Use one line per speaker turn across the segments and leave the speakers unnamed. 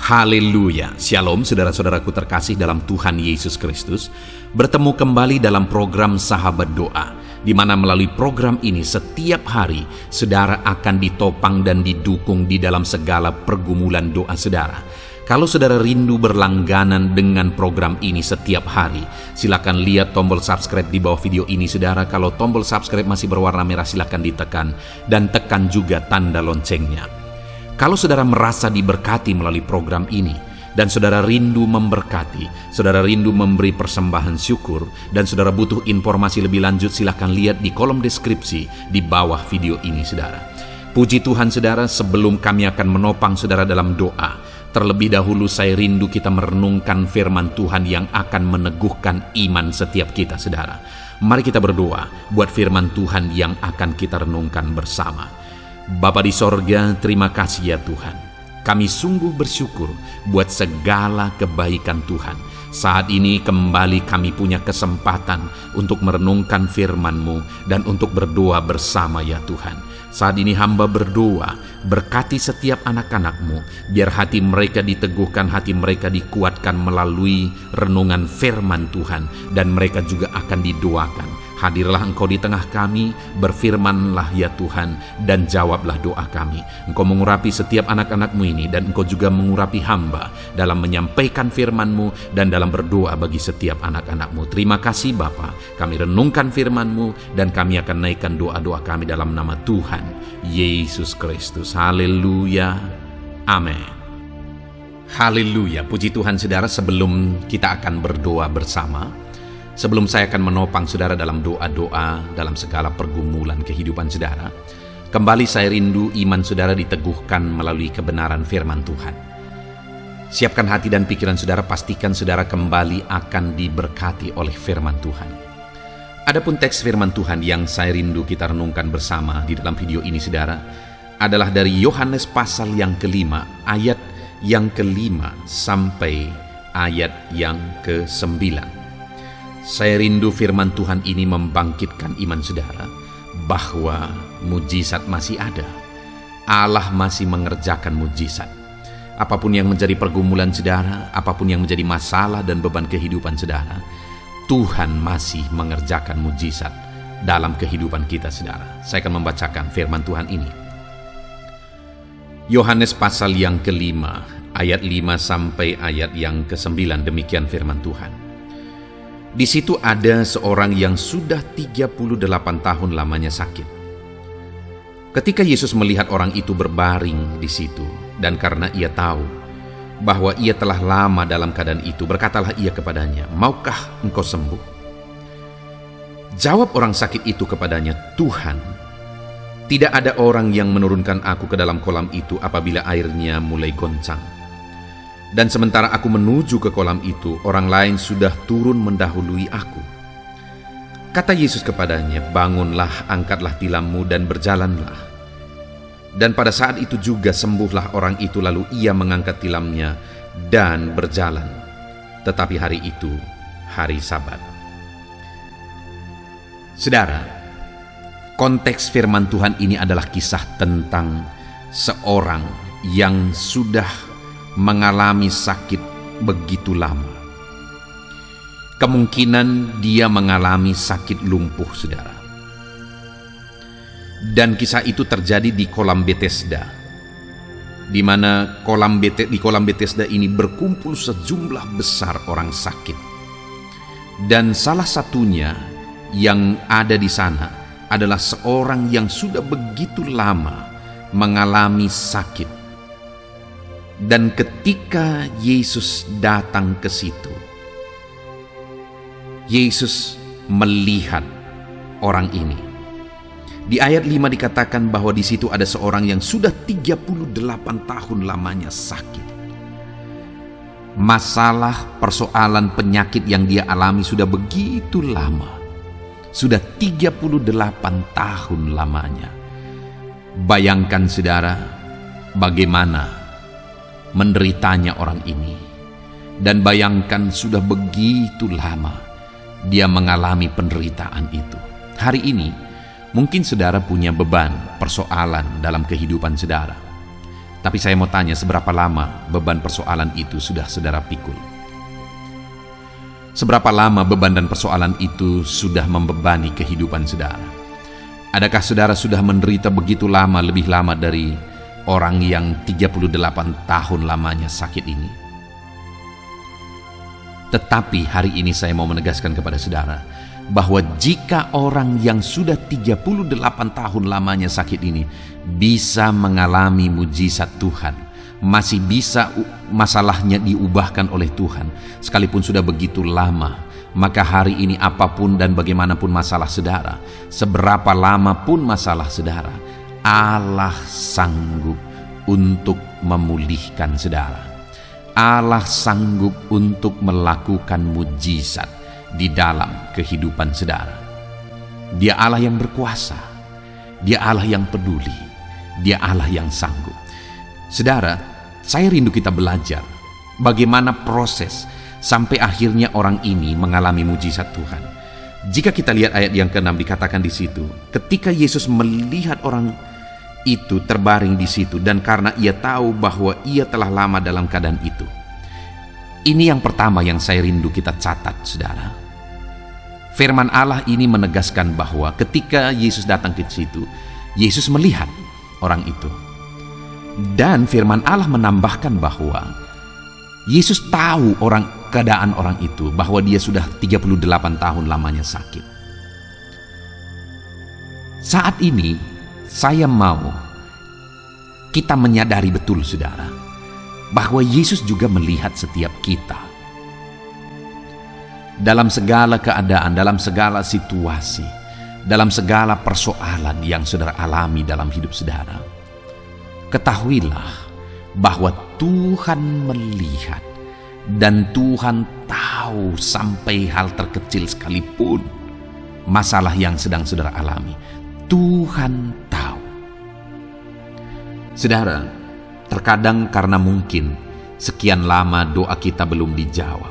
Haleluya, Shalom saudara-saudaraku terkasih dalam Tuhan Yesus Kristus. Bertemu kembali dalam program Sahabat Doa, di mana melalui program ini setiap hari saudara akan ditopang dan didukung di dalam segala pergumulan doa saudara. Kalau saudara rindu berlangganan dengan program ini setiap hari, silakan lihat tombol subscribe di bawah video ini saudara. Kalau tombol subscribe masih berwarna merah, silakan ditekan dan tekan juga tanda loncengnya. Kalau saudara merasa diberkati melalui program ini, dan saudara rindu memberkati, saudara rindu memberi persembahan syukur, dan saudara butuh informasi lebih lanjut, silakan lihat di kolom deskripsi di bawah video ini saudara. Puji Tuhan saudara, sebelum kami akan menopang saudara dalam doa, terlebih dahulu saya rindu kita merenungkan firman Tuhan yang akan meneguhkan iman setiap kita saudara. Mari kita berdoa buat firman Tuhan yang akan kita renungkan bersama. Bapa di sorga, terima kasih ya Tuhan. Kami sungguh bersyukur buat segala kebaikan Tuhan. Saat ini kembali kami punya kesempatan untuk merenungkan firman-Mu dan untuk berdoa bersama ya Tuhan. Saat ini hamba berdoa, berkati setiap anak-anak-Mu, biar hati mereka diteguhkan, hati mereka dikuatkan melalui renungan firman Tuhan, dan mereka juga akan didoakan. Hadirlah Engkau di tengah kami, berfirmanlah ya Tuhan, dan jawablah doa kami. Engkau mengurapi setiap anak-anak-Mu ini, dan Engkau juga mengurapi hamba dalam menyampaikan firman-Mu dan dalam berdoa bagi setiap anak-anak-Mu. Terima kasih Bapa, kami renungkan firman-Mu, dan kami akan naikkan doa-doa kami dalam nama Tuhan Yesus Kristus. Haleluya, amin. Haleluya, puji Tuhan saudara. Sebelum kita akan berdoa bersama, sebelum saya akan menopang saudara dalam doa-doa dalam segala pergumulan kehidupan saudara, kembali saya rindu iman saudara diteguhkan melalui kebenaran firman Tuhan. Siapkan hati dan pikiran saudara, pastikan saudara kembali akan diberkati oleh firman Tuhan. Adapun teks firman Tuhan yang saya rindu kita renungkan bersama di dalam video ini saudara, adalah dari Yohanes pasal yang kelima, ayat yang kelima sampai ayat yang ke-9. Saya rindu firman Tuhan ini membangkitkan iman saudara bahwa mujizat masih ada. Allah masih mengerjakan mujizat. Apapun yang menjadi pergumulan saudara, apapun yang menjadi masalah dan beban kehidupan saudara, Tuhan masih mengerjakan mujizat dalam kehidupan kita saudara. Saya akan membacakan firman Tuhan ini. Yohanes pasal yang kelima, ayat 5 sampai ayat yang ke-9, demikian firman Tuhan. Di situ ada seorang yang sudah 38 tahun lamanya sakit. Ketika Yesus melihat orang itu berbaring di situ, dan karena ia tahu bahwa ia telah lama dalam keadaan itu, berkatalah ia kepadanya, "Maukah engkau sembuh?" Jawab orang sakit itu kepadanya, "Tuhan, tidak ada orang yang menurunkan aku ke dalam kolam itu apabila airnya mulai goncang. Dan sementara aku menuju ke kolam itu, orang lain sudah turun mendahului aku." Kata Yesus kepadanya, "Bangunlah, angkatlah tilammu dan berjalanlah." Dan pada saat itu juga sembuhlah orang itu, lalu ia mengangkat tilamnya dan berjalan. Tetapi hari itu hari Sabat. Saudara, konteks firman Tuhan ini adalah kisah tentang seorang yang sudah mengalami sakit begitu lama. Kemungkinan dia mengalami sakit lumpuh saudara. Dan kisah itu terjadi di kolam Bethesda, di mana di kolam Bethesda ini berkumpul sejumlah besar orang sakit. Dan salah satunya yang ada di sana adalah seorang yang sudah begitu lama mengalami sakit. Dan ketika Yesus datang ke situ, Yesus melihat orang ini. Di ayat 5 dikatakan bahwa di situ ada seorang yang sudah 38 tahun lamanya sakit. Masalah, persoalan, penyakit yang dia alami sudah begitu lama. Sudah 38 tahun lamanya. Bayangkan saudara, bagaimana menderitanya orang ini. Dan bayangkan sudah begitu lama dia mengalami penderitaan itu. Hari ini mungkin saudara punya beban, persoalan dalam kehidupan saudara. Tapi saya mau tanya, seberapa lama beban persoalan itu sudah saudara pikul? Seberapa lama beban dan persoalan itu sudah membebani kehidupan saudara? Adakah saudara sudah menderita begitu lama, lebih lama dari orang yang 38 tahun lamanya sakit ini? Tetapi hari ini saya mau menegaskan kepada saudara bahwa jika orang yang sudah 38 tahun lamanya sakit ini bisa mengalami mujizat Tuhan, masih bisa masalahnya diubahkan oleh Tuhan sekalipun sudah begitu lama, maka hari ini apapun dan bagaimanapun masalah saudara, seberapa lama pun masalah saudara, Allah sanggup untuk memulihkan saudara. Allah sanggup untuk melakukan mujizat di dalam kehidupan saudara. Dia Allah yang berkuasa, Dia Allah yang peduli, Dia Allah yang sanggup. Saudara, saya rindu kita belajar bagaimana proses sampai akhirnya orang ini mengalami mujizat Tuhan. Jika kita lihat ayat yang ke-6 dikatakan di situ, ketika Yesus melihat orang itu terbaring di situ dan karena ia tahu bahwa ia telah lama dalam keadaan itu. Ini yang pertama yang saya rindu kita catat, saudara. Firman Allah ini menegaskan bahwa ketika Yesus datang ke situ, Yesus melihat orang itu. Dan firman Allah menambahkan bahwa Yesus tahu keadaan orang itu, bahwa dia sudah 38 tahun lamanya sakit. Saat ini saya mau kita menyadari betul, saudara, bahwa Yesus juga melihat setiap kita. Dalam segala keadaan, dalam segala situasi, dalam segala persoalan yang saudara alami dalam hidup saudara, ketahuilah bahwa Tuhan melihat dan Tuhan tahu sampai hal terkecil sekalipun masalah yang sedang saudara alami. Tuhan tahu. Saudara, terkadang karena mungkin sekian lama doa kita belum dijawab,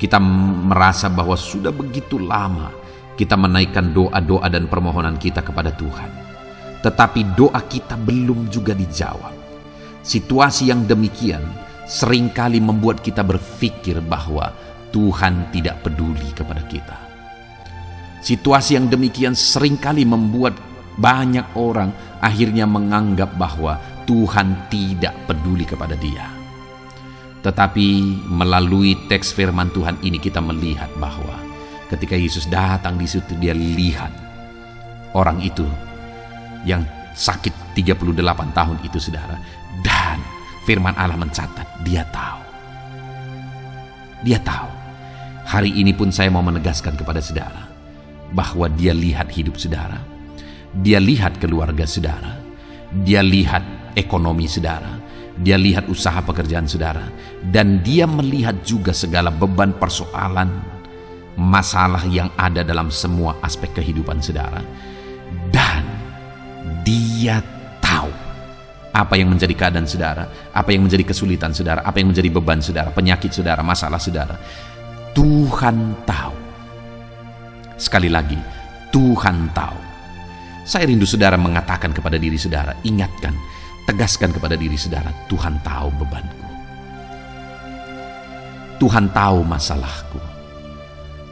kita merasa bahwa sudah begitu lama kita menaikkan doa-doa dan permohonan kita kepada Tuhan, tetapi doa kita belum juga dijawab. Situasi yang demikian seringkali membuat kita berpikir bahwa Tuhan tidak peduli kepada kita. Situasi yang demikian seringkali membuat banyak orang akhirnya menganggap bahwa Tuhan tidak peduli kepada dia. Tetapi melalui teks firman Tuhan ini kita melihat bahwa ketika Yesus datang di situ, dia lihat orang itu yang sakit 38 tahun itu, saudara. Dan firman Allah mencatat, dia tahu. Dia tahu. Hari ini pun saya mau menegaskan kepada saudara bahwa dia lihat hidup saudara, dia lihat keluarga saudara, dia lihat ekonomi saudara, dia lihat usaha pekerjaan saudara, dan dia melihat juga segala beban persoalan, masalah yang ada dalam semua aspek kehidupan saudara. Dan dia tahu apa yang menjadi keadaan saudara, apa yang menjadi kesulitan saudara, apa yang menjadi beban saudara, penyakit saudara, masalah saudara. Tuhan tahu. Sekali lagi, Tuhan tahu. Saya rindu saudara mengatakan kepada diri saudara, ingatkan, tegaskan kepada diri saudara, Tuhan tahu bebanku. Tuhan tahu masalahku.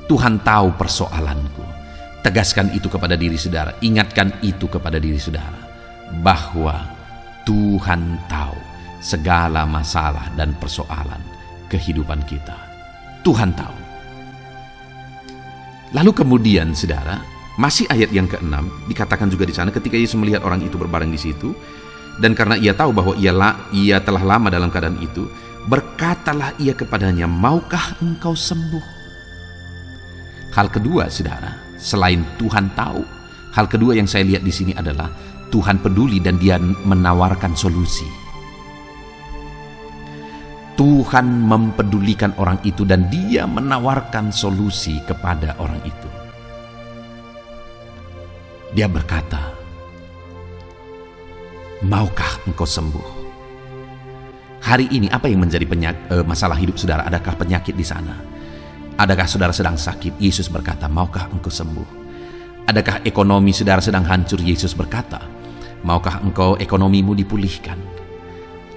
Tuhan tahu persoalanku. Tegaskan itu kepada diri saudara, ingatkan itu kepada diri saudara, bahwa Tuhan tahu segala masalah dan persoalan kehidupan kita. Tuhan tahu. Lalu kemudian, saudara, masih ayat yang ke-6 dikatakan juga di sana, ketika Yesus melihat orang itu berbaring di situ, dan karena ia tahu bahwa ia telah lama dalam keadaan itu, berkatalah ia kepadanya, maukah engkau sembuh? Hal kedua, saudara, selain Tuhan tahu, hal kedua yang saya lihat di sini adalah Tuhan peduli dan dia menawarkan solusi. Tuhan mempedulikan orang itu dan dia menawarkan solusi kepada orang itu. Dia berkata, maukah engkau sembuh? Hari ini apa yang menjadi masalah hidup saudara? Adakah penyakit di sana? Adakah saudara sedang sakit? Yesus berkata, maukah engkau sembuh? Adakah ekonomi saudara sedang hancur? Yesus berkata, maukah engkau ekonomimu dipulihkan?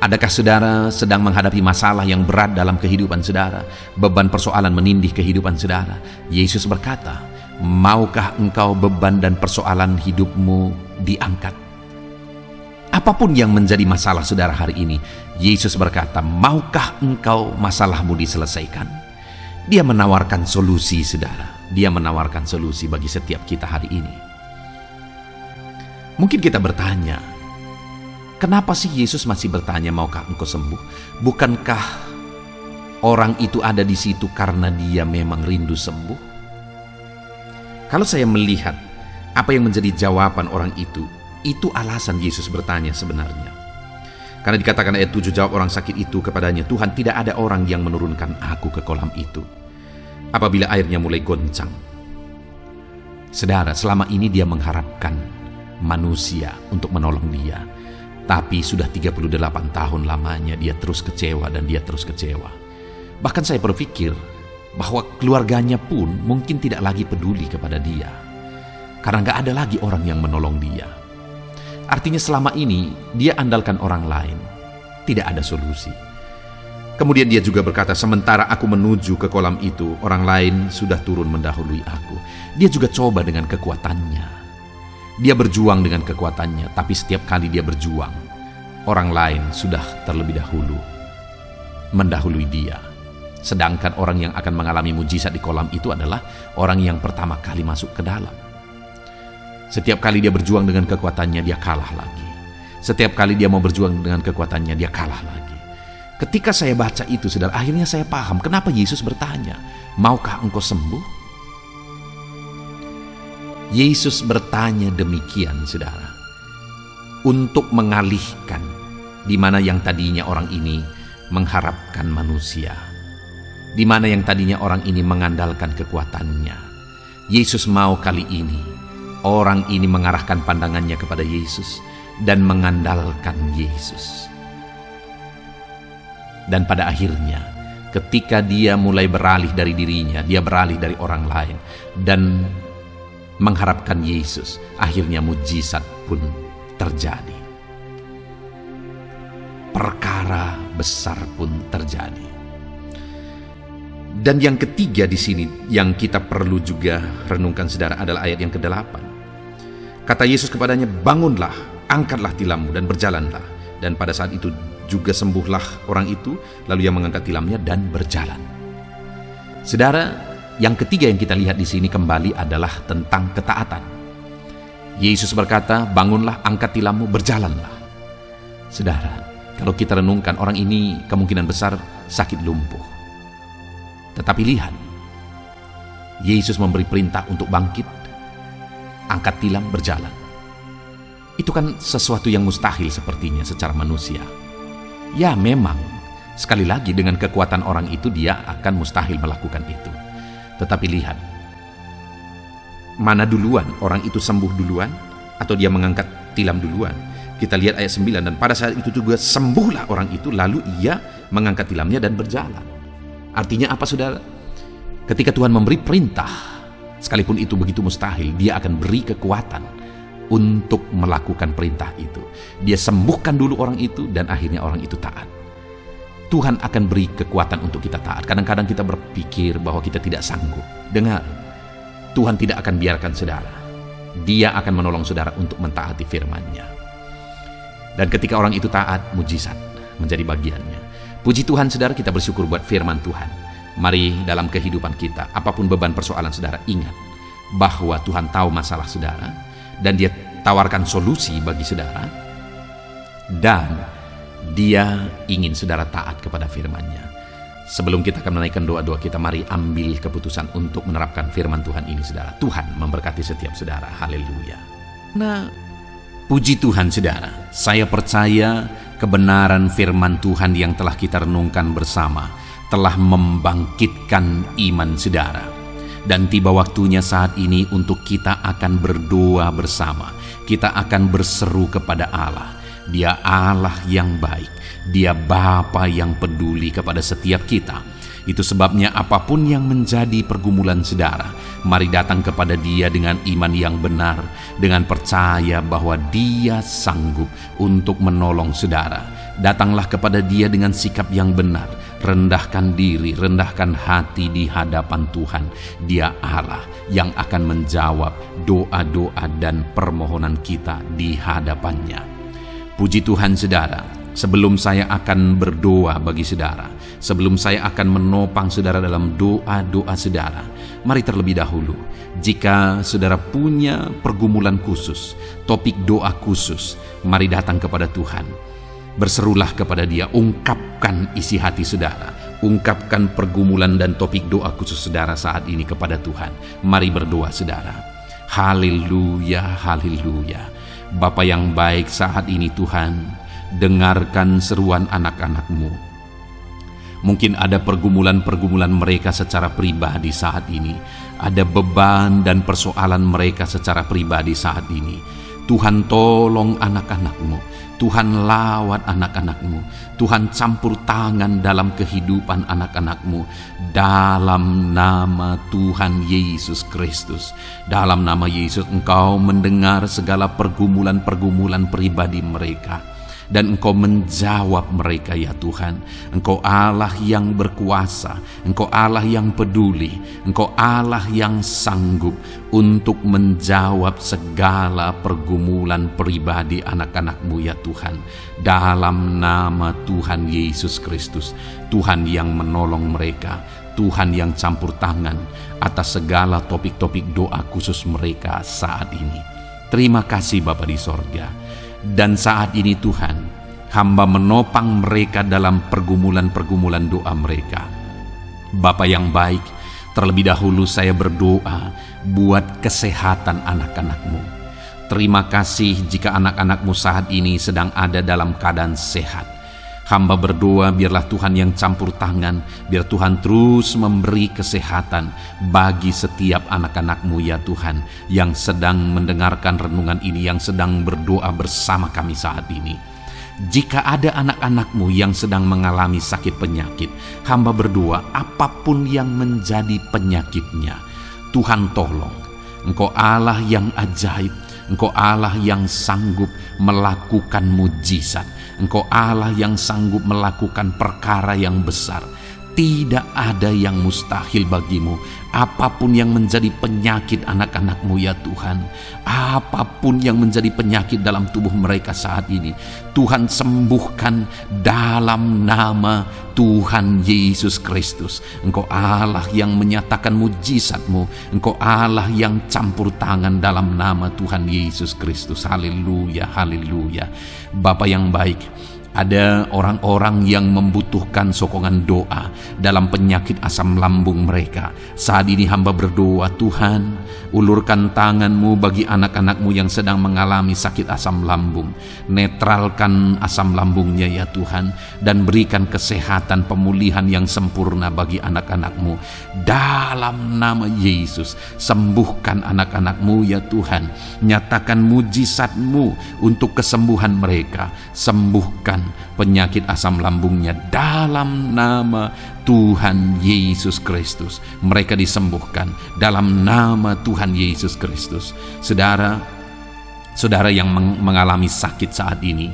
Adakah saudara sedang menghadapi masalah yang berat dalam kehidupan saudara? Beban persoalan menindih kehidupan saudara. Yesus berkata, maukah engkau beban dan persoalan hidupmu diangkat? Apapun yang menjadi masalah saudara hari ini, Yesus berkata, maukah engkau masalahmu diselesaikan? Dia menawarkan solusi saudara. Dia menawarkan solusi bagi setiap kita hari ini. Mungkin kita bertanya, kenapa sih Yesus masih bertanya, maukah engkau sembuh? Bukankah orang itu ada di situ karena dia memang rindu sembuh? Kalau saya melihat apa yang menjadi jawaban orang itu alasan Yesus bertanya sebenarnya. Karena dikatakan ayat 7, jawab orang sakit itu kepadanya, Tuhan, tidak ada orang yang menurunkan aku ke kolam itu apabila airnya mulai goncang. Saudara, selama ini dia mengharapkan manusia untuk menolong dia. Tapi sudah 38 tahun lamanya dia terus kecewa dan dia terus kecewa. Bahkan saya berpikir bahwa keluarganya pun mungkin tidak lagi peduli kepada dia. Karena gak ada lagi orang yang menolong dia. Artinya selama ini dia andalkan orang lain. Tidak ada solusi. Kemudian dia juga berkata, sementara aku menuju ke kolam itu, orang lain sudah turun mendahului aku. Dia juga coba dengan kekuatannya. Dia berjuang dengan kekuatannya, tapi setiap kali dia berjuang, orang lain sudah terlebih dahulu mendahului dia. Sedangkan orang yang akan mengalami mujizat di kolam itu adalah orang yang pertama kali masuk ke dalam. Setiap kali dia berjuang dengan kekuatannya, dia kalah lagi. Setiap kali dia mau berjuang dengan kekuatannya, dia kalah lagi. Ketika saya baca itu, saudara, akhirnya saya paham kenapa Yesus bertanya, maukah engkau sembuh? Yesus bertanya demikian, saudara, untuk mengalihkan di mana yang tadinya orang ini mengharapkan manusia, di mana yang tadinya orang ini mengandalkan kekuatannya. Yesus mau kali ini orang ini mengarahkan pandangannya kepada Yesus dan mengandalkan Yesus. Dan pada akhirnya, ketika dia mulai beralih dari dirinya, dia beralih dari orang lain dan mengharapkan Yesus, akhirnya mujizat pun terjadi. Perkara besar pun terjadi. Dan yang ketiga di sini yang kita perlu juga renungkan, saudara, adalah ayat yang ke-8. Kata Yesus kepadanya, bangunlah, angkatlah tilammu dan berjalanlah. Dan pada saat itu juga sembuhlah orang itu, lalu ia mengangkat tilamnya dan berjalan. Saudara, yang ketiga yang kita lihat di sini kembali adalah tentang ketaatan. Yesus berkata, bangunlah, angkat tilammu, berjalanlah. Saudara, kalau kita renungkan, orang ini kemungkinan besar sakit lumpuh. Tetapi lihat, Yesus memberi perintah untuk bangkit, angkat tilam, berjalan. Itu kan sesuatu yang mustahil sepertinya secara manusia. Ya memang, sekali lagi dengan kekuatan orang itu dia akan mustahil melakukan itu. Tetapi lihat, mana duluan, orang itu sembuh duluan atau dia mengangkat tilam duluan? Kita lihat ayat 9, dan pada saat itu juga sembuhlah orang itu, lalu ia mengangkat tilamnya dan berjalan. Artinya apa, saudara? Ketika Tuhan memberi perintah, sekalipun itu begitu mustahil, dia akan beri kekuatan untuk melakukan perintah itu. Dia sembuhkan dulu orang itu dan akhirnya orang itu taat. Tuhan akan beri kekuatan untuk kita taat. Kadang-kadang kita berpikir bahwa kita tidak sanggup. Dengar, Tuhan tidak akan biarkan saudara. Dia akan menolong saudara untuk mentaati firman-Nya. Dan ketika orang itu taat, mujizat menjadi bagiannya. Puji Tuhan, saudara, kita bersyukur buat firman Tuhan. Mari dalam kehidupan kita, apapun beban persoalan saudara, ingat bahwa Tuhan tahu masalah saudara dan Dia tawarkan solusi bagi saudara, dan Dia ingin saudara taat kepada firman-Nya. Sebelum kita akan menaikkan doa-doa kita, mari ambil keputusan untuk menerapkan firman Tuhan ini, saudara. Tuhan memberkati setiap saudara. Haleluya. Nah, puji Tuhan, saudara. Saya percaya kebenaran firman Tuhan yang telah kita renungkan bersama telah membangkitkan iman saudara. Dan tiba waktunya saat ini untuk kita akan berdoa bersama. Kita akan berseru kepada Allah. Dia Allah yang baik. Dia Bapa yang peduli kepada setiap kita. Itu sebabnya apapun yang menjadi pergumulan saudara, mari datang kepada Dia dengan iman yang benar, dengan percaya bahwa Dia sanggup untuk menolong saudara. Datanglah kepada Dia dengan sikap yang benar, rendahkan diri, rendahkan hati di hadapan Tuhan. Dia Allah yang akan menjawab doa-doa dan permohonan kita di hadapannya. Puji Tuhan saudara, sebelum saya akan berdoa bagi saudara, sebelum saya akan menopang saudara dalam doa-doa saudara, mari terlebih dahulu, jika saudara punya pergumulan khusus, topik doa khusus, mari datang kepada Tuhan. Berserulah kepada Dia, ungkapkan isi hati saudara, ungkapkan pergumulan dan topik doa khusus saudara saat ini kepada Tuhan. Mari berdoa saudara. Haleluya, haleluya. Bapa yang baik, saat ini Tuhan, dengarkan seruan anak-anak-Mu. Mungkin ada pergumulan-pergumulan mereka secara pribadi saat ini, ada beban dan persoalan mereka secara pribadi saat ini. Tuhan tolong anak-anak-Mu, Tuhan lawat anak-anak-Mu, Tuhan campur tangan dalam kehidupan anak-anak-Mu, dalam nama Tuhan Yesus Kristus. Dalam nama Yesus, Engkau mendengar segala pergumulan-pergumulan pribadi mereka, dan Engkau menjawab mereka ya Tuhan. Engkau Allah yang berkuasa, Engkau Allah yang peduli, Engkau Allah yang sanggup untuk menjawab segala pergumulan pribadi anak-anak-Mu ya Tuhan. Dalam nama Tuhan Yesus Kristus, Tuhan yang menolong mereka, Tuhan yang campur tangan atas segala topik-topik doa khusus mereka saat ini. Terima kasih Bapa di sorga. Dan saat ini Tuhan, hamba menopang mereka dalam pergumulan-pergumulan doa mereka. Bapa yang baik, terlebih dahulu saya berdoa buat kesehatan anak-anak-Mu. Terima kasih jika anak-anak-Mu saat ini sedang ada dalam keadaan sehat. Hamba berdoa biarlah Tuhan yang campur tangan, biar Tuhan terus memberi kesehatan bagi setiap anak-anak-Mu ya Tuhan, yang sedang mendengarkan renungan ini, yang sedang berdoa bersama kami saat ini. Jika ada anak-anak-Mu yang sedang mengalami sakit penyakit, hamba berdoa apapun yang menjadi penyakitnya, Tuhan tolong. Engkau Allah yang ajaib, Engkau Allah yang sanggup melakukan mujizat, Engkau Allah yang sanggup melakukan perkara yang besar. Tidak ada yang mustahil bagimu. Apapun yang menjadi penyakit anak-anak-Mu ya Tuhan, apapun yang menjadi penyakit dalam tubuh mereka saat ini, Tuhan sembuhkan dalam nama Tuhan Yesus Kristus. Engkau Allah yang menyatakan mujizat-Mu, Engkau Allah yang campur tangan dalam nama Tuhan Yesus Kristus. Haleluya, haleluya. Bapa yang baik, ada orang-orang yang membutuhkan sokongan doa dalam penyakit asam lambung mereka. Saat ini hamba berdoa, Tuhan, ulurkan tangan-Mu bagi anak-anak-Mu yang sedang mengalami sakit asam lambung. Netralkan asam lambungnya ya Tuhan, dan berikan kesehatan pemulihan yang sempurna bagi anak-anak-Mu. Dalam nama Yesus, sembuhkan anak-anak-Mu ya Tuhan. Nyatakan mujizat-Mu untuk kesembuhan mereka. Sembuhkan penyakit asam lambungnya dalam nama Tuhan Yesus Kristus. Mereka disembuhkan dalam nama Tuhan Yesus Kristus. Saudara yang mengalami sakit saat ini,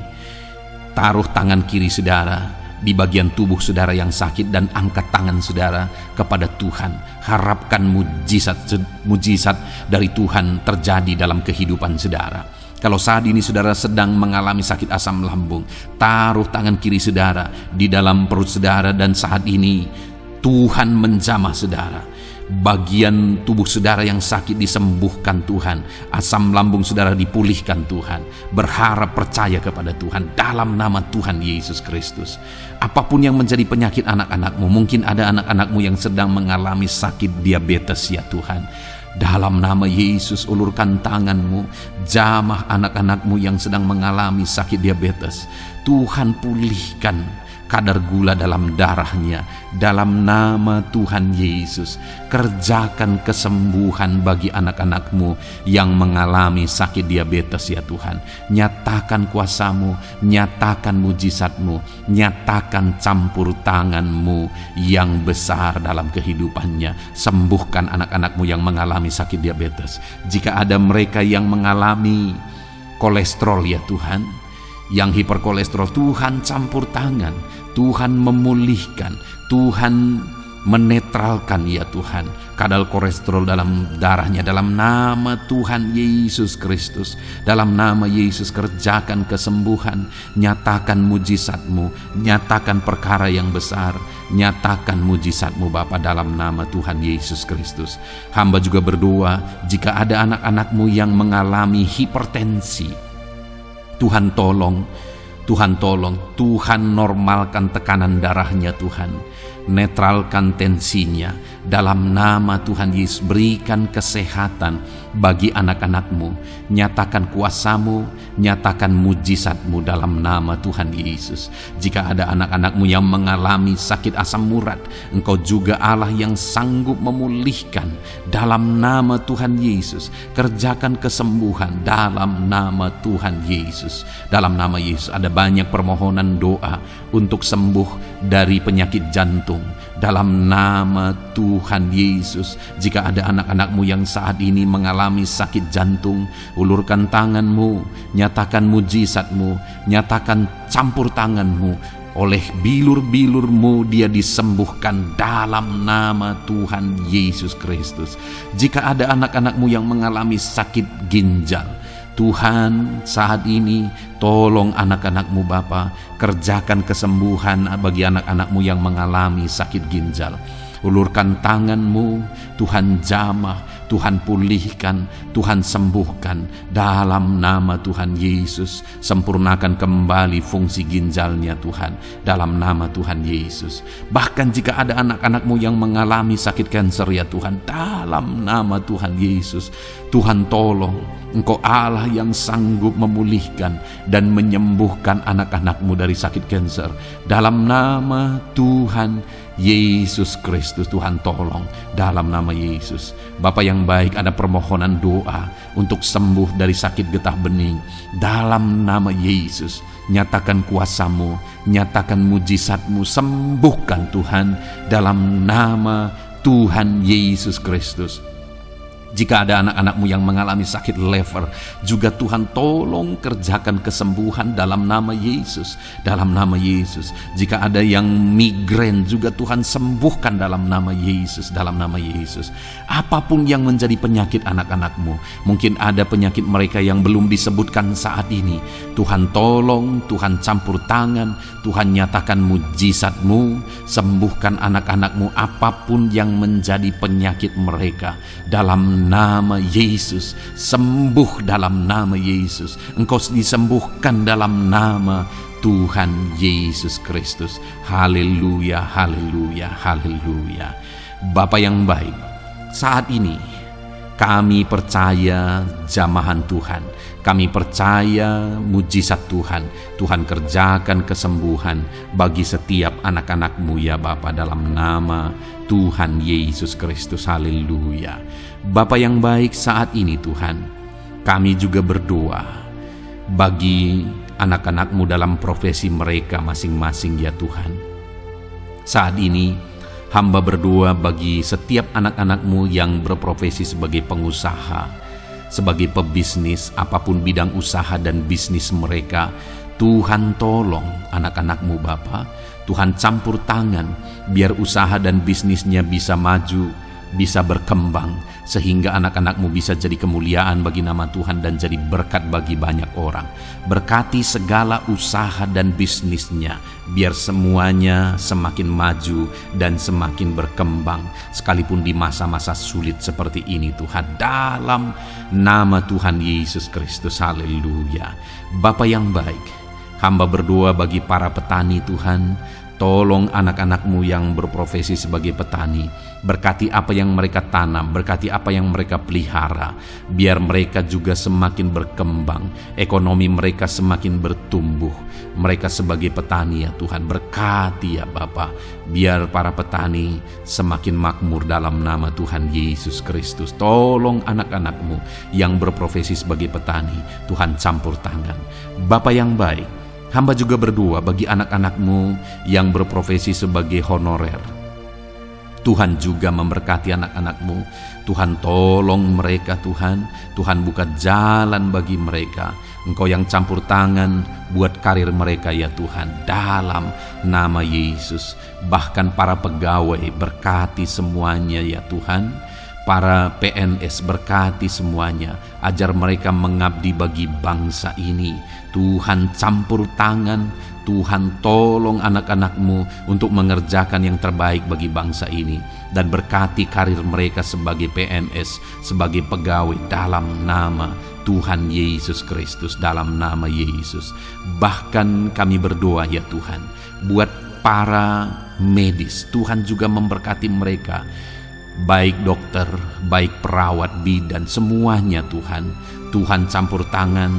taruh tangan kiri saudara di bagian tubuh saudara yang sakit dan angkat tangan saudara kepada Tuhan. Harapkan mujizat dari Tuhan terjadi dalam kehidupan saudara. Kalau saat ini saudara sedang mengalami sakit asam lambung, taruh tangan kiri saudara di dalam perut saudara, dan saat ini Tuhan menjamah saudara. Bagian tubuh saudara yang sakit disembuhkan Tuhan. Asam lambung saudara dipulihkan Tuhan. Berharap, percaya kepada Tuhan dalam nama Tuhan Yesus Kristus. Apapun yang menjadi penyakit anak-anak-Mu, mungkin ada anak-anak-Mu yang sedang mengalami sakit diabetes ya Tuhan. Dalam nama Yesus, ulurkan tangan-Mu, jamah anak-anak-Mu yang sedang mengalami sakit diabetes. Tuhan pulihkan kadar gula dalam darahnya. Dalam nama Tuhan Yesus, kerjakan kesembuhan bagi anak-anak-Mu yang mengalami sakit diabetes ya Tuhan. Nyatakan kuasa-Mu, nyatakan mujizat-Mu, nyatakan campur tangan-Mu yang besar dalam kehidupannya. Sembuhkan anak-anak-Mu yang mengalami sakit diabetes. Jika ada mereka yang mengalami kolesterol ya Tuhan, Yang hiperkolesterol, Tuhan campur tangan, Tuhan memulihkan, Tuhan menetralkan ya Tuhan kadar kolesterol dalam darahnya, dalam nama Tuhan Yesus Kristus. Dalam nama Yesus, kerjakan kesembuhan, nyatakan mujizat-Mu, nyatakan perkara yang besar, nyatakan mujizat-Mu Bapa, dalam nama Tuhan Yesus Kristus. Hamba juga berdoa jika ada anak-anak-Mu yang mengalami hipertensi, Tuhan tolong, Tuhan normalkan tekanan darahnya Tuhan, netralkan tensinya, dalam nama Tuhan Yesus. Berikan kesehatan bagi anak-anak-Mu, nyatakan kuasa-Mu, nyatakan mujizat-Mu dalam nama Tuhan Yesus. Jika ada anak-anak-Mu yang mengalami sakit asam urat, Engkau juga Allah yang sanggup memulihkan, dalam nama Tuhan Yesus. Kerjakan kesembuhan dalam nama Tuhan Yesus. Dalam nama Yesus, ada banyak permohonan doa untuk sembuh dari penyakit jantung, dalam nama Tuhan Yesus. Jika ada anak-anak-Mu yang saat ini mengalami sakit jantung, ulurkan tangan-Mu, nyatakan mujizat-Mu, nyatakan campur tangan-Mu. Oleh bilur-bilur-Mu dia disembuhkan dalam nama Tuhan Yesus Kristus. Jika ada anak-anak-Mu yang mengalami sakit ginjal, Tuhan saat ini tolong anak-anak-Mu Bapa, kerjakan kesembuhan bagi anak-anak-Mu yang mengalami sakit ginjal. Ulurkan tangan-Mu, Tuhan jamah, Tuhan pulihkan, Tuhan sembuhkan dalam nama Tuhan Yesus. Sempurnakan kembali fungsi ginjalnya Tuhan, dalam nama Tuhan Yesus. Bahkan jika ada anak-anak-Mu yang mengalami sakit kanker ya Tuhan, dalam nama Tuhan Yesus, Tuhan tolong. Engkau Allah yang sanggup memulihkan dan menyembuhkan anak-anak-Mu dari sakit kanker, dalam nama Tuhan Yesus Kristus. Tuhan tolong, dalam nama Yesus. Bapa yang baik, ada permohonan doa untuk sembuh dari sakit getah bening, dalam nama Yesus. Nyatakan kuasa-Mu, nyatakan mujizat-Mu, sembuhkan Tuhan, dalam nama Tuhan Yesus Kristus. Jika ada anak-anak-Mu yang mengalami sakit lever, juga Tuhan tolong kerjakan kesembuhan dalam nama Yesus, dalam nama Yesus. Jika ada yang migrain, juga Tuhan sembuhkan dalam nama Yesus, dalam nama Yesus. Apapun yang menjadi penyakit anak-anak-Mu, mungkin ada penyakit mereka yang belum disebutkan saat ini, Tuhan tolong, Tuhan campur tangan, Tuhan nyatakan mujizat-Mu, sembuhkan anak-anak-Mu apapun yang menjadi penyakit mereka, dalam nama Yesus. Sembuh dalam nama Yesus. Engkau disembuhkan dalam nama Tuhan Yesus Kristus. Haleluya, haleluya, haleluya. Bapa yang baik, saat ini kami percaya jamahan Tuhan, kami percaya mujizat Tuhan. Tuhan kerjakan kesembuhan bagi setiap anak-anak-Mu ya Bapa, dalam nama Tuhan Yesus Kristus. Haleluya. Bapa yang baik, saat ini Tuhan, kami juga berdoa bagi anak-anak-Mu dalam profesi mereka masing-masing ya Tuhan. Saat ini hamba berdoa bagi setiap anak-anak-Mu yang berprofesi sebagai pengusaha, sebagai pebisnis, apapun bidang usaha dan bisnis mereka. Tuhan tolong anak-anak-Mu Bapa, Tuhan campur tangan biar usaha dan bisnisnya bisa maju, bisa berkembang, sehingga anak-anak-Mu bisa jadi kemuliaan bagi nama Tuhan dan jadi berkat bagi banyak orang. Berkati segala usaha dan bisnisnya, biar semuanya semakin maju dan semakin berkembang, sekalipun di masa-masa sulit seperti ini Tuhan, dalam nama Tuhan Yesus Kristus. Haleluya. Bapa yang baik, hamba berdoa bagi para petani Tuhan. Tolong anak-anak-Mu yang berprofesi sebagai petani, berkati apa yang mereka tanam, berkati apa yang mereka pelihara, biar mereka juga semakin berkembang, ekonomi mereka semakin bertumbuh. Mereka sebagai petani ya Tuhan, berkati ya Bapa, biar para petani semakin makmur dalam nama Tuhan Yesus Kristus. Tolong anak-anak-Mu yang berprofesi sebagai petani, Tuhan campur tangan. Bapa yang baik, hamba juga berdoa bagi anak-anak-Mu yang berprofesi sebagai honorer. Tuhan juga memberkati anak-anak-Mu. Tuhan tolong mereka Tuhan. Tuhan buka jalan bagi mereka. Engkau yang campur tangan buat karir mereka ya Tuhan, dalam nama Yesus. Bahkan para pegawai berkati semuanya ya Tuhan. Para PNS berkati semuanya, ajar mereka mengabdi bagi bangsa ini. Tuhan campur tangan, Tuhan tolong anak-anak-Mu untuk mengerjakan yang terbaik bagi bangsa ini. Dan berkati karir mereka sebagai PNS, sebagai pegawai dalam nama Tuhan Yesus Kristus, dalam nama Yesus. Bahkan kami berdoa ya Tuhan, buat para medis, Tuhan juga memberkati mereka. Baik dokter, baik perawat, bidan, semuanya Tuhan. Tuhan campur tangan,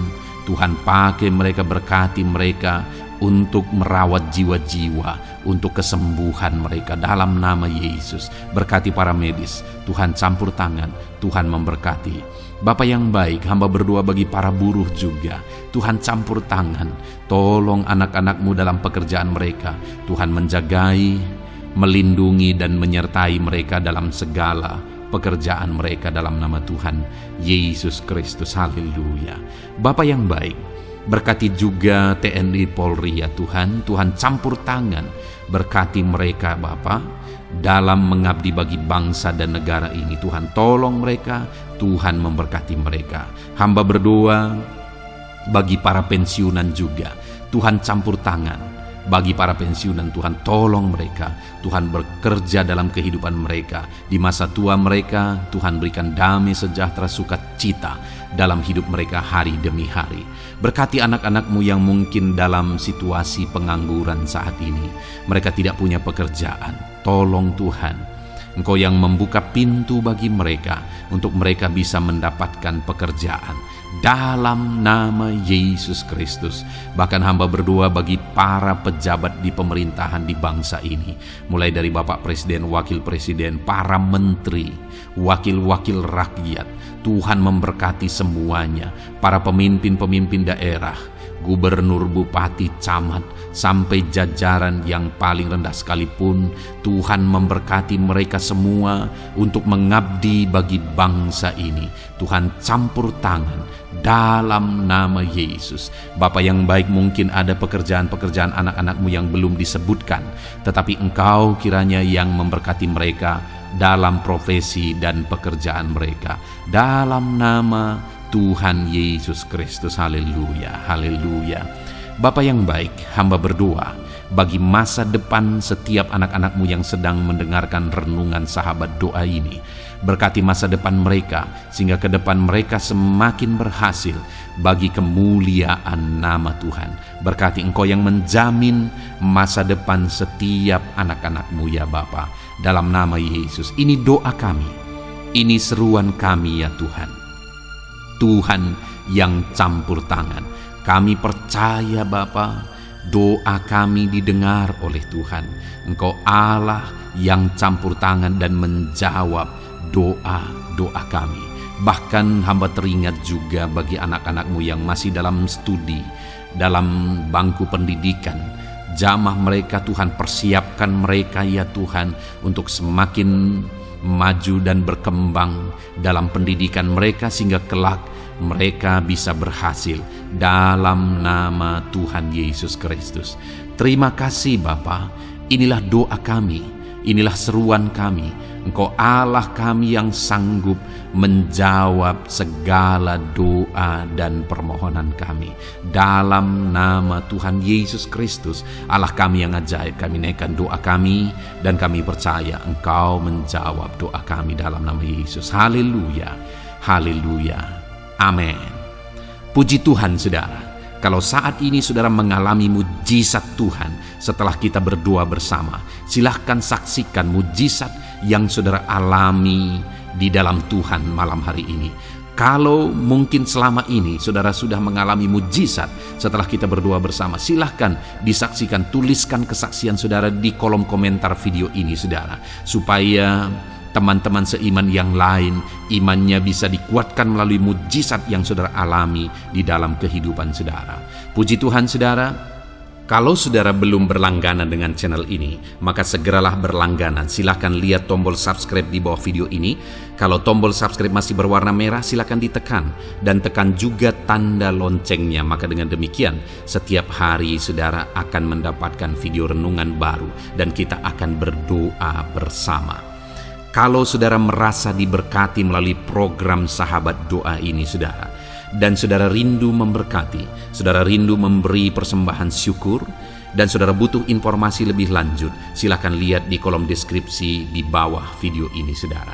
Tuhan pakai mereka, berkati mereka untuk merawat jiwa-jiwa, untuk kesembuhan mereka dalam nama Yesus. Berkati para medis, Tuhan campur tangan, Tuhan memberkati. Bapa yang baik, hamba berdoa bagi para buruh juga. Tuhan campur tangan, tolong anak-anak-Mu dalam pekerjaan mereka. Tuhan menjagai, melindungi dan menyertai mereka dalam segala pekerjaan mereka dalam nama Tuhan Yesus Kristus. Haleluya. Bapa yang baik, berkati juga TNI Polri ya Tuhan. Tuhan campur tangan, berkati mereka Bapa dalam mengabdi bagi bangsa dan negara ini. Tuhan tolong mereka, Tuhan memberkati mereka. Hamba berdoa bagi para pensiunan juga. Tuhan campur tangan bagi para pensiunan, Tuhan tolong mereka. Tuhan bekerja dalam kehidupan mereka. Di masa tua mereka, Tuhan berikan damai sejahtera sukacita dalam hidup mereka hari demi hari. Berkati anak-anak-Mu yang mungkin dalam situasi pengangguran saat ini. Mereka tidak punya pekerjaan. Tolong Tuhan, Engkau yang membuka pintu bagi mereka untuk mereka bisa mendapatkan pekerjaan dalam nama Yesus Kristus. Bahkan hamba berdoa bagi para pejabat di pemerintahan di bangsa ini, mulai dari Bapak Presiden, Wakil Presiden, para menteri, wakil-wakil rakyat. Tuhan memberkati semuanya, para pemimpin-pemimpin daerah, gubernur, bupati, camat, sampai jajaran yang paling rendah sekalipun. Tuhan memberkati mereka semua untuk mengabdi bagi bangsa ini. Tuhan campur tangan dalam nama Yesus. Bapa yang baik, mungkin ada pekerjaan-pekerjaan anak-anak-Mu yang belum disebutkan, tetapi Engkau kiranya yang memberkati mereka dalam profesi dan pekerjaan mereka, dalam nama Tuhan Yesus Kristus. Haleluya, haleluya. Bapa yang baik, hamba berdoa bagi masa depan setiap anak-anak-Mu yang sedang mendengarkan renungan sahabat doa ini. Berkati masa depan mereka, sehingga ke depan mereka semakin berhasil bagi kemuliaan nama Tuhan. Berkati Engkau yang menjamin masa depan setiap anak-anak-Mu ya Bapa, dalam nama Yesus. Ini doa kami, ini seruan kami ya Tuhan. Tuhan yang campur tangan. Kami percaya Bapa, doa kami didengar oleh Tuhan. Engkau Allah yang campur tangan dan menjawab doa-doa kami. Bahkan hamba teringat juga bagi anak-anak-Mu yang masih dalam studi, dalam bangku pendidikan. Jamah mereka Tuhan, persiapkan mereka ya Tuhan untuk semakin maju dan berkembang dalam pendidikan mereka, sehingga kelak mereka bisa berhasil dalam nama Tuhan Yesus Kristus. Terima kasih Bapa. Inilah doa kami, inilah seruan kami. Engkau Allah kami yang sanggup menjawab segala doa dan permohonan kami. Dalam nama Tuhan Yesus Kristus, Allah kami yang ajaib, kami naikkan doa kami dan kami percaya Engkau menjawab doa kami dalam nama Yesus. Haleluya, haleluya, amin. Puji Tuhan saudara. Kalau saat ini saudara mengalami mujizat Tuhan setelah kita berdoa bersama, silahkan saksikan mujizat yang saudara alami di dalam Tuhan malam hari ini. Kalau mungkin selama ini saudara sudah mengalami mujizat setelah kita berdoa bersama, silahkan disaksikan, tuliskan kesaksian saudara di kolom komentar video ini saudara, supaya teman-teman seiman yang lain imannya bisa dikuatkan melalui mujizat yang saudara alami di dalam kehidupan saudara. Puji Tuhan saudara, Kalau saudara belum berlangganan dengan channel ini, maka segeralah berlangganan. Silahkan lihat tombol subscribe di bawah video ini. Kalau tombol subscribe masih berwarna merah, silahkan ditekan. Dan tekan juga tanda loncengnya. Maka dengan demikian, setiap hari saudara akan mendapatkan video renungan baru. Dan kita akan berdoa bersama. Kalau saudara merasa diberkati melalui program Sahabat Doa ini, saudara, dan saudara rindu memberkati, saudara rindu memberi persembahan syukur, dan saudara butuh informasi lebih lanjut, silakan lihat di kolom deskripsi di bawah video ini, saudara.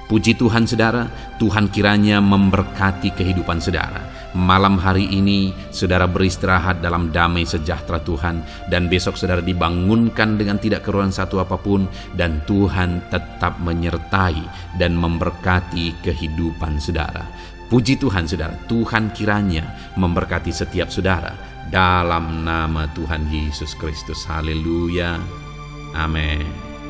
Puji Tuhan, saudara, Tuhan kiranya memberkati kehidupan saudara. Malam hari ini, saudara beristirahat dalam damai sejahtera Tuhan, dan besok saudara dibangunkan dengan tidak kekurangan satu apapun, dan Tuhan tetap menyertai dan memberkati kehidupan saudara. Puji Tuhan, saudara, Tuhan kiranya memberkati setiap saudara dalam nama Tuhan Yesus Kristus. Haleluya. Amin.